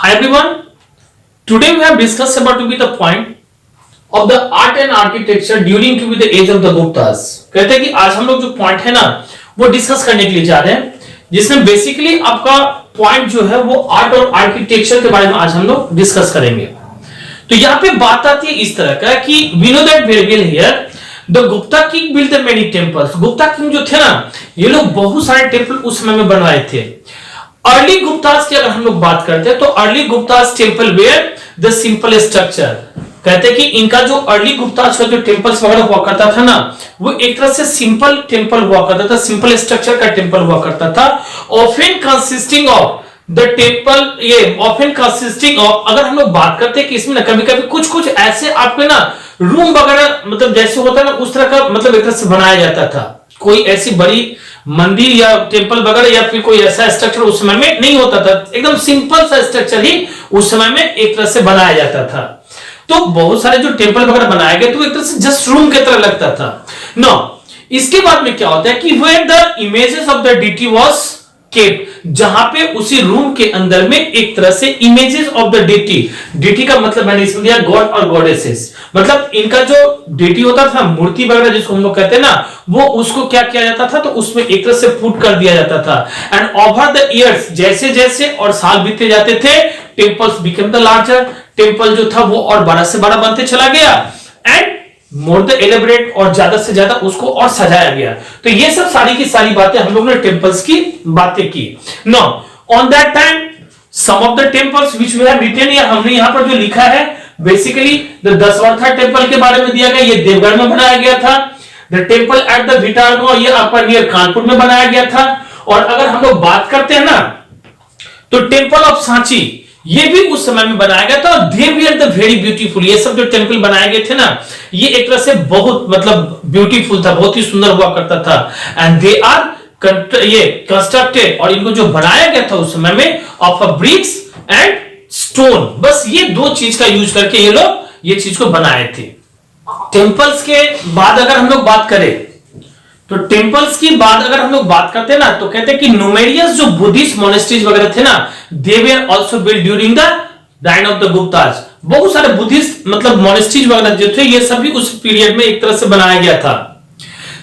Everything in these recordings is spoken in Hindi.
Hi everyone. Today we have discussed about to be the point of the art and architecture during to be the age of the Guptas. कहते हैं कि आज हम लोग जो पॉइंट है ना वो डिस्कस करने के लिए जा रहे हैं, जिसमें बेसिकली आपका पॉइंट जो है वो आर्ट और आर्किटेक्चर के बारे में आज हम लोग डिस्कस करेंगे। तो यहाँ पे बात आती है इस तरह का कि we know that very well here the Gupta king build the many temples. Gupta king जो थे ना ये लोग बहुत सारे टेंपल उस समय में बनवाए थे। अर्ली गुप्तास की अगर हम लोग बात करते हैं तो early Guptas temple were the simple structure. कहते हैं कि इनका जो अर्ली गुप्तास का जो टेंपल्स वगैरह हुआ करता था ना वो एक तरह से सिंपल टेंपल हुआ करता था, सिंपल स्ट्रक्चर का टेंपल हुआ करता था। Often consisting of the temple, ये ऑफन कंसिस्टिंग ऑफ, अगर हम लोग बात करते हैं कि इसमें ना कभी कभी कुछ कुछ ऐसे आपके ना रूम वगैरह मतलब जैसे होता है ना उस तरह का मतलब एक तरह से बनाया जाता था। कोई ऐसी बड़ी मंदिर या टेंपल वगैरह या फिर कोई ऐसा स्ट्रक्चर उस समय में नहीं होता था, एकदम सिंपल सा स्ट्रक्चर ही उस समय में एक तरह से बनाया जाता था। तो बहुत सारे जो टेंपल वगैरह बनाए गए तो एक तरह से जस्ट रूम की तरह लगता था। नो, इसके बाद में क्या होता है कि where the images of the deity was kept, जहां पे उसी रूम के अंदर में एक तरह से images of the deity, deity का मतलब मैंने इसमें दिया गॉड और गॉडेसेस, मतलब इनका जो डीटी होता था मूर्ति वगैरह जिसको हम लोग कहते हैं ना वो उसको क्या किया जाता था तो उसमें एक तरह से पुट कर दिया जाता था। एंड ओवर द इयर्स जैसे जैसे और साल बीतते जाते थे temples become the larger, temple जो था वो और बड़ा से बड़ा बनते चला गया एंड मोर द एलिब्रेट, और ज्यादा से ज्यादा उसको और सजाया गया। तो ये सब सारी की सारी बातें हम लोग ने टेंपल्स की बातें की। No, on that time some of the temples which we have written, या हमने यहां पर जो लिखा है बेसिकली द दशवर्था टेंपल के बारे में दिया गया, ये देवगढ़ में बनाया गया था। द टेंपल एट द भिटारगांव, ये आपका नियर कानपुर में बनाया गया था। और अगर हम लोग बात करते हैं ना तो टेंपल ऑफ सांची ये भी उस समय में बनाया गया था। दे वर द वेरी ब्यूटीफुल, ये सब जो टेंपल बनाए गए थे ना ये एक तरह से बहुत मतलब ब्यूटीफुल था, बहुत ही सुंदर हुआ करता था। एंड दे आर ये कंस्ट्रक्टेड, और इनको जो बनाया गया था उस समय में of a bricks and stone, बस ये दो चीज का यूज करके ये लोग ये चीज को बनाए थे। टेंपल्स के बाद अगर हम लोग बात करें तो टेंपल्स की बाद अगर हम लोग बात करते हैं ना तो कहते हैं कि न्यूमेरियस जो बुद्धिस्ट मोनेस्ट्रीज वगैरह थे ना they were also build during the reign of the Guptas. बहुत सारे बुद्धिस्ट मतलब मोनेस्ट्रीज वगैरह जो थे ये सभी उस पीरियड में एक तरह से बनाया गया था।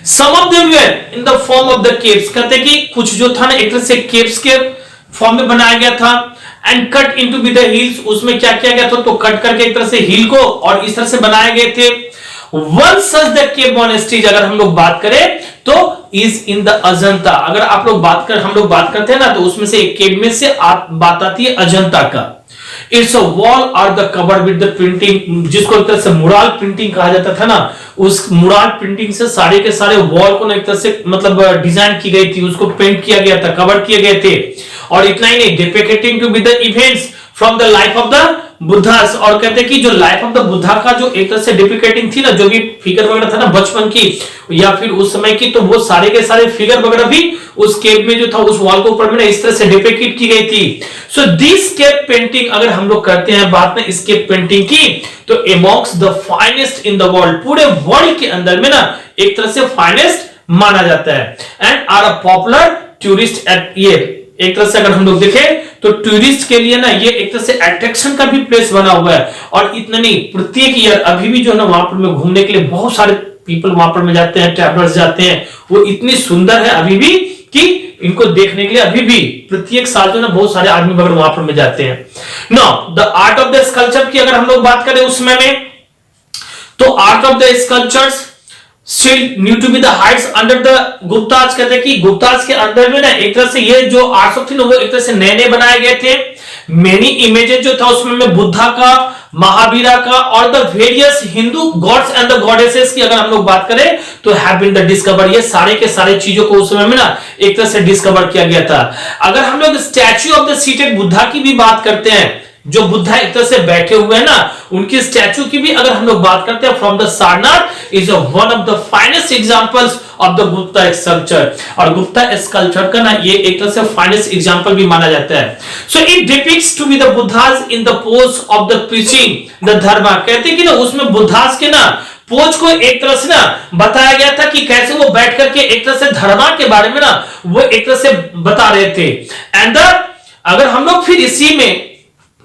Some of them were in the form of the caves, कहते हैं कि कुछ जो था ना एक तरह से केव्स के फॉर्म में बनाया गया था। And cut into be the hills, उसमें क्या किया गया था तो कट करके एक तरह से हिल को और इस तरह से बनाए गए थे। One such the cave monasteries अगर हम लोग बात करें तो इज इन द अजंता, अगर आप लोग हम लोग बात करते हैं ना तो उसमें से एक केव में से बात आती है अजंता का। इट्स अ वॉल और the covered with the printing, जिसको एक तरह से मुराल प्रिंटिंग कहा जाता था ना, उस मुराल प्रिंटिंग से सारे के सारे वॉल को एक तरह से मतलब डिजाइन की गई थी, उसको पेंट किया गया था, कवर किए गए थे। और इतना ही नहीं, depicting to be the events from the life of the Buddhas, और कहते हैं कि जो लाइफ ऑफ द बुद्धा का जो एक तरह से डिपिक्टिंग थी ना, जो भी फिगर वगैरह था ना बचपन की या फिर उस समय की, तो वो सारे के सारे फिगर वगैरह भी उस केव में जो था उस वॉल के ऊपर में ना इस तरह से डिपिक्ट की गई थी। सो दिस केव पेंटिंग अगर हम लोग करते हैं बात में इस केव पेंटिंग की तो amongst the finest in the world, पूरे वर्ल्ड के अंदर में ना एक तरह से फाइनेस्ट माना जाता है। And are a popular tourist at, ये एक तरह से अगर हम लोग देखें तो टूरिस्ट के लिए ना ये एक तरह से अट्रैक्शन का भी प्लेस बना हुआ है। और इतना नहीं, प्रत्येक ईयर अभी भी जो है ना वहां पर में घूमने के लिए बहुत सारे पीपल वहां पर में जाते हैं, ट्रैवलर्स जाते हैं। वो इतनी सुंदर है अभी भी कि इनको देखने के लिए अभी भी प्रत्येक साल जो ना बहुत सारे आदमी वगैरह वहां पर में जाते हैं। Now the art of the sculpture की अगर हम लोग बात करें उस समय में तो art of the sculptures still new to be the heights under the Gupta's, कहते हैं कि गुप्ताज के अंदर में ना एक तरह से ये जो आर्ट थी ना वो एक तरह से नए नए बनाए गए थे। मेनी इमेजेस जो था उसमें में बुद्धा का, महावीरा का और the various Hindu gods and the goddesses की अगर हम लोग बात करें तो हैव बीन द डिस्कवर, ये सारे के सारे चीजों को उस समय में ना एक तरह से डिस्कवर किया गया था। अगर हम लोग statue of the seated Buddha की भी बात करते हैं, जो बुद्धा एक तरह से बैठे हुए हैं ना उनकी स्टैचू की भी अगर हम लोग बात करते हैं from the Sarnath is one of the finest examples of the Gupta sculpture, और गुप्ता स्कल्पचर का ना ये एक तरह से फाइनेस्ट एग्जांपल भी माना जाता है। So it depicts to be the Buddhas in the pose of the preaching the dharma, कहते हैं कि ना उसमें बुद्धास के ना पोज को एक तरह से ना बताया गया था कि कैसे वो बैठ करके एक तरह से धर्म के बारे में ना वो एक तरह से बता रहे थे। एंड अगर हम लोग फिर इसी में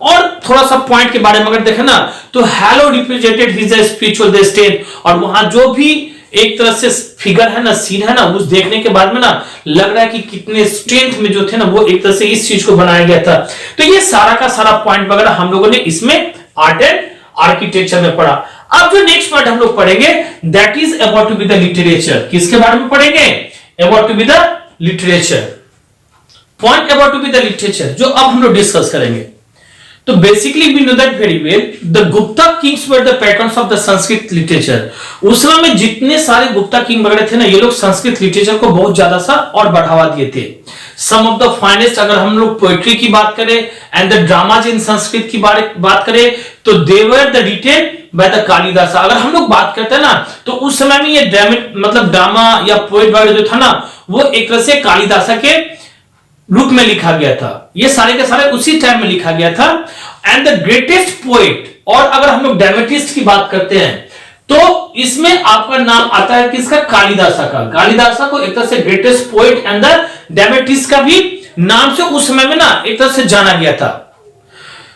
और थोड़ा सा पॉइंट के बारे में अगर देखें ना, तो hello represented his spiritual destiny, और वहां जो भी एक तरह से फिगर है ना, सीन है ना, उस देखने के बाद में ना लग रहा है कि कितने स्ट्रेंथ में जो थे ना, वो एक तरह से इस चीज को बनाया गया था। तो ये सारा का सारा पॉइंट वगैरह हम लोगों ने इसमें आर्ट एंड आर्किटेक्चर में पढ़ा। अब जो नेक्स्ट पॉइंट हम लोग पढ़ेंगे, that is about to be the literature. किसके बारे में पढ़ेंगे? About to be the literature, point about to be the literature, जो अब हम लोग डिस्कस करेंगे। तो basically we know that very well, the Gupta kings were the patterns of the Sanskrit literature. उस समय में जितने सारे गुप्ता किंग वगैरह थे ना, ये लोग संस्कृत लिटरेचर को बहुत ज्यादा सा और बढ़ावा दिए थे। सम ऑफ द फाइनेस्ट, अगर हम लोग पोएट्री की बात करें and the dramas in Sanskrit की बात करें, तो they were the written by the Kalidasa. अगर हम लोग बात करते हैं ना, तो उस समय में ये मतलब ड्रामा या पोएट वगैरह जो था ना, वो एक तरह से कालिदास के रूप में लिखा गया था। ये सारे के सारे उसी टाइम में लिखा गया था। एंड द ग्रेटेस्ट पोएट, और अगर हम लोग ड्रामेटिस्ट की बात करते हैं, तो इसमें आपका नाम आता है किसका? कालिदासा का। कालिदासा को एक तरह से greatest poet and the dramatist का भी नाम से उस समय में ना एक तरह से जाना गया था।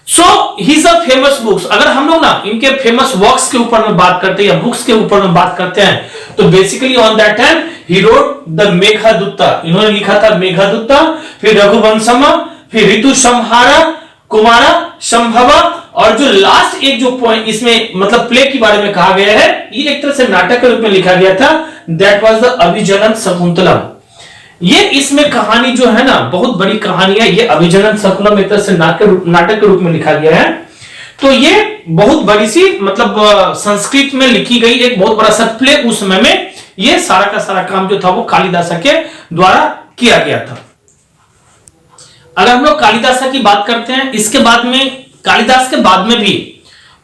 So his a famous books, अगर हम लोग ना इनके फेमस वर्क्स के ऊपर में बात करते हैं या बुक्स के ऊपर में बात करते हैं, तो बेसिकली ऑन दैट टाइम ही रोट द मेघदूता, इन्होंने लिखा था मेघदूता, फिर रघुवंशम, फिर ऋतु संहारा, कुमारा संभवा, और जो लास्ट एक जो पॉइंट इसमें मतलब प्ले के बारे में कहा गया है, ये एक तरह से नाटक के रूप में लिखा गया था, दैट वाज द अभिजनन शकुंतलम। ये इसमें कहानी जो है ना, बहुत बड़ी कहानी है। ये अभिजनन शकुंतलम एक तरह से नाटक के रूप में लिखा गया है। तो ये बहुत बड़ी सी मतलब संस्कृत में लिखी गई एक बहुत बड़ा सा प्ले उस समय में। ये सारा का सारा काम जो था वो कालिदास के द्वारा किया गया था। अगर हम लोग कालिदास की बात करते हैं, इसके बाद में कालिदास के बाद में भी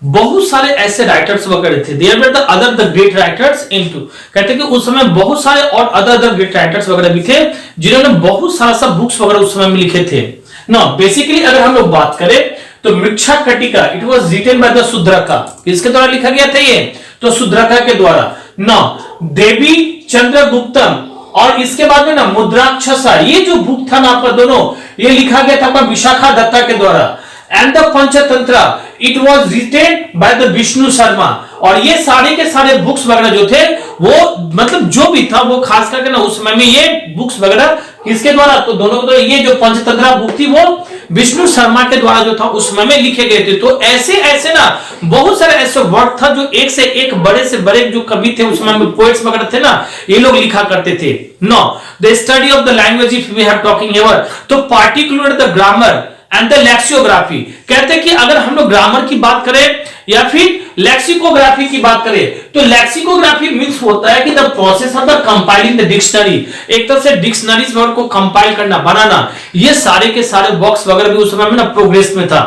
बहुत सारे ऐसे राइटर्स वगैरह थे। There were the other the great writers into, कहते हैं कि उस समय बहुत सारे और अदर ग्रेट राइटर्स वगैरह भी थे, जिन्होंने बहुत सारा सा बुक्स वगैरह उस समय में लिखे थे। नो बेसिकली अगर हम लोग बात करें, तो Mrichchhakatika, it was written by the Shudraka. किसके द्वारा लिखा गया था ये? तो शूद्रका के द्वारा। नो देवी चंद्रगुप्तम, और इसके बाद में ना मुद्राक्षसा, ये जो बुक था ना आपका दोनों, ये लिखा गया था आपका विशाखा दत्ता के द्वारा। And the Panchatantra, it was written by the Vishnu Sharma. और ये सारे के सारे बुक्स वगैरह जो थे, वो मतलब जो भी था वो खास करके ना उस समय में ये बुक्स वगैरह किसके द्वारा? तो दोनों के द्वारा। ये जो पंचतंत्र बुक थी वो विष्णु शर्मा के द्वारा जो था उस समय में लिखे गए थे। तो ऐसे ऐसे ना बहुत सारे ऐसे वर्क था जो एक से एक बड़े से बड़े जो कवि थे उस समय में, पोएट्स वगैरह थे ना, ये लोग लिखा करते थे। No the study of the language if we have talking here, तो particular the grammar and the lexicography, कहते हैं कि अगर हम लोग ग्रामर की बात करें या फिर लेक्सिकोग्राफी की बात करें, तो लेक्सिकोग्राफी मींस होता है कि the process of the compiling the dictionary, एक तरह से डिक्शनरीज वर्ड को कंपाइल करना, बनाना। ये सारे के सारे बॉक्स वगैरह भी उस समय में ना प्रोग्रेस में था।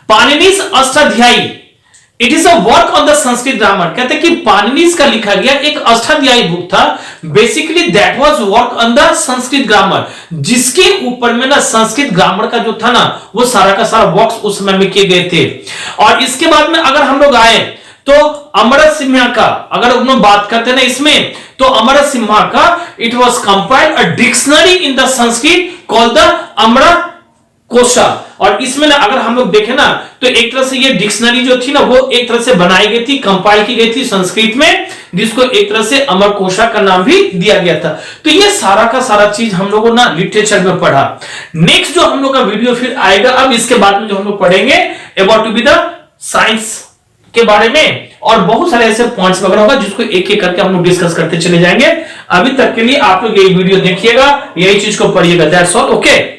Panini's Ashtadhyayi, it is a work on the Sanskrit grammar, कहते हैं कि पाणिनिस का लिखा गया एक अष्टाध्यायी बुक था। Basically that was work on the Sanskrit grammar, जिसके ऊपर में ना संस्कृत ग्रामर का जो था ना, वो सारा का सारा वर्क्स उस समय में किए गए थे। और इसके बाद में अगर हम लोग आए, तो अमर सिम्हा का अगर हम लोग बात करते हैं ना इसमें, तो अमर सिम्हा का it was compiled a dictionary in the Sanskrit called the Amara Kosha. और इसमें ना अगर हम लोग देखें ना, तो एक तरह से ये डिक्शनरी जो थी ना, वो एक तरह से बनाई गई थी, कंपाइल की गई थी संस्कृत में, जिसको एक तरह से अमर कोशा का नाम भी दिया गया था। तो ये सारा का सारा चीज हम लोगों ना लिटरेचर में पढ़ा। नेक्स्ट जो हम लोग का वीडियो फिर आएगा, अब इसके बाद में जो हम लोग पढ़ेंगे about to be the science के बारे में, और बहुत सारे ऐसे पॉइंट्स वगैरह होगा जिसको एक एक करके हम लोग डिस्कस करते चले जाएंगे। अभी तक के लिए आप लोग ये वीडियो देखिएगा, यही चीज को पढ़िएगा। That's all, okay.